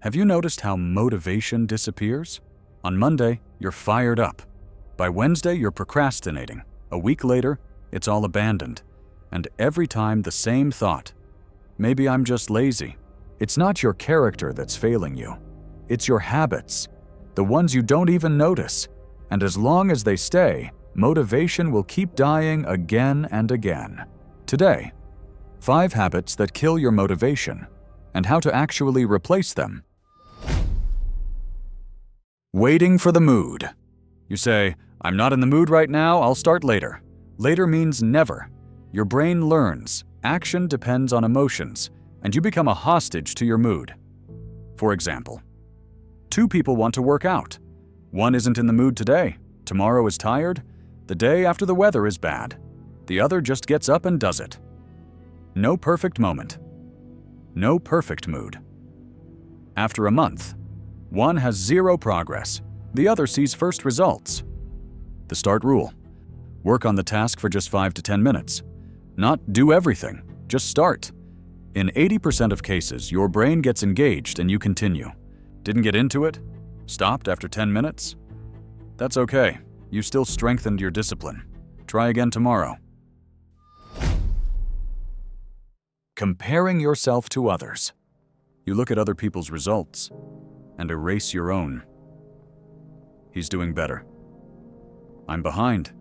Have you noticed how motivation disappears? On Monday, you're fired up. By Wednesday, you're procrastinating. A week later, it's all abandoned. And every time the same thought. Maybe I'm just lazy. It's not your character that's failing you. It's your habits, the ones you don't even notice. And as long as they stay, motivation will keep dying again and again. Today, 5 habits that kill your motivation and how to actually replace them. Waiting for the mood. You say, I'm not in the mood right now, I'll start later. Later means never. Your brain learns, action depends on emotions, and you become a hostage to your mood. For example, 2 people want to work out. One isn't in the mood today, tomorrow is tired, the day after the weather is bad. The other just gets up and does it. No perfect moment. No perfect mood. After a month, one has 0 progress, the other sees first results. The START rule. Work on the task for just 5 to 10 minutes. Not do everything, just start. In 80% of cases, your brain gets engaged and you continue. Didn't get into it? Stopped after 10 minutes? That's okay, you still strengthened your discipline. Try again tomorrow. Comparing yourself to others. You look at other people's results and erase your own. He's doing better. I'm behind.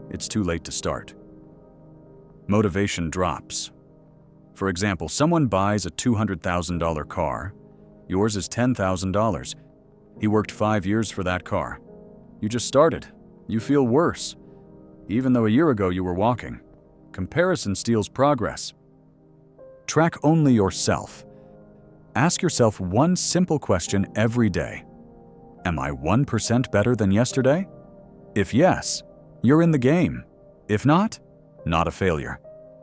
It's too late to start. Motivation drops. For example, someone buys a $200,000 car. Yours is $10,000. He worked 5 years for that car. You just started. You feel worse, even though a year ago you were walking. Comparison steals progress. Track only yourself. Ask yourself one simple question every day. Am I 1% better than yesterday? If yes, you're in the game. If not a failure.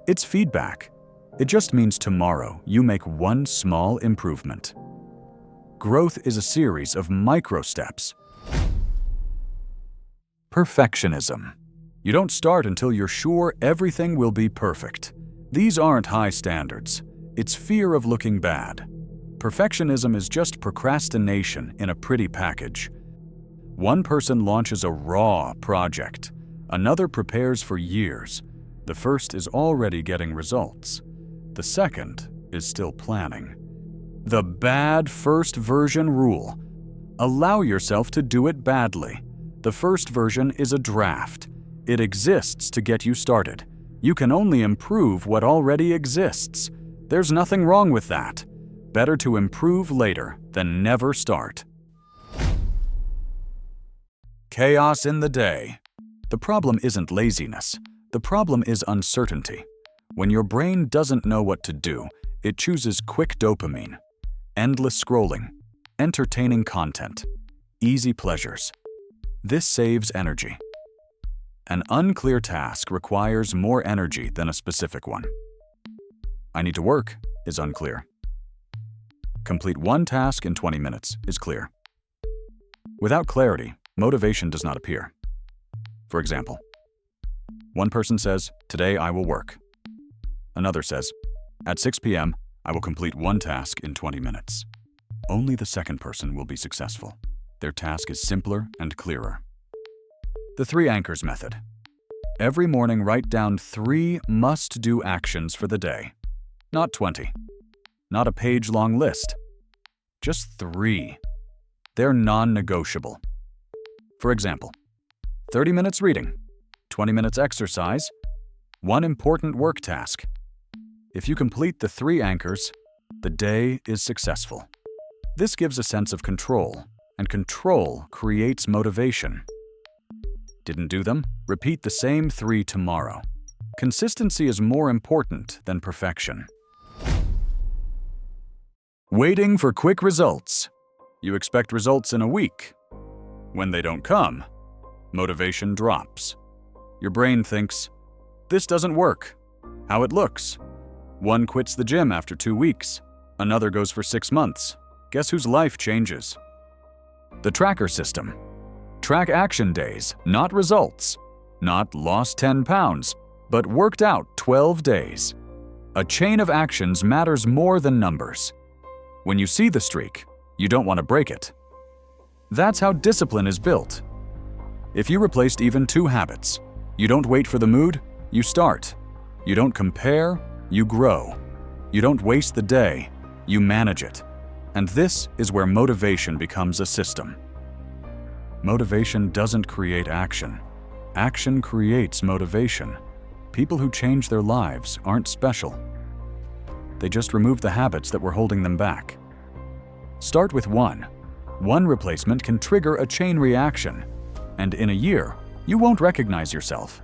It's feedback. It just means tomorrow you make one small improvement. Growth is a series of micro steps. Perfectionism. You don't start until you're sure everything will be perfect. These aren't high standards. It's fear of looking bad. Perfectionism is just procrastination in a pretty package. One person launches a raw project. Another prepares for years. The first is already getting results. The second is still planning. The bad first version rule. Allow yourself to do it badly. The first version is a draft. It exists to get you started. You can only improve what already exists. There's nothing wrong with that. Better to improve later than never start. Chaos in the day. The problem isn't laziness. The problem is uncertainty. When your brain doesn't know what to do, it chooses quick dopamine, endless scrolling, entertaining content, easy pleasures. This saves energy. An unclear task requires more energy than a specific one. I need to work is unclear. Complete one task in 20 minutes is clear. Without clarity, motivation does not appear. For example, one person says, "Today I will work." Another says, "At 6 p.m., I will complete one task in 20 minutes." Only the second person will be successful. Their task is simpler and clearer. The 3 anchors method. Every morning, write down 3 must-do actions for the day. Not 20. Not a page-long list. Just 3. They're non-negotiable. For example, 30 minutes reading, 20 minutes exercise, 1 important work task. If you complete the 3 anchors, the day is successful. This gives a sense of control, and control creates motivation. Didn't do them? Repeat the same 3 tomorrow. Consistency is more important than perfection. Waiting for quick results. You expect results in a week. When they don't come, motivation drops. Your brain thinks, "This doesn't work. How it looks." One quits the gym after 2 weeks. Another goes for 6 months. Guess whose life changes? The tracker system. Track action days, not results. Not lost 10 pounds, but worked out 12 days. A chain of actions matters more than numbers. When you see the streak, you don't want to break it. That's how discipline is built. If you replaced even 2 habits, you don't wait for the mood, you start. You don't compare, you grow. You don't waste the day, you manage it. And this is where motivation becomes a system. Motivation doesn't create action. Action creates motivation. People who change their lives aren't special. They just remove the habits that were holding them back. Start with 1. One replacement can trigger a chain reaction, and in a year, you won't recognize yourself.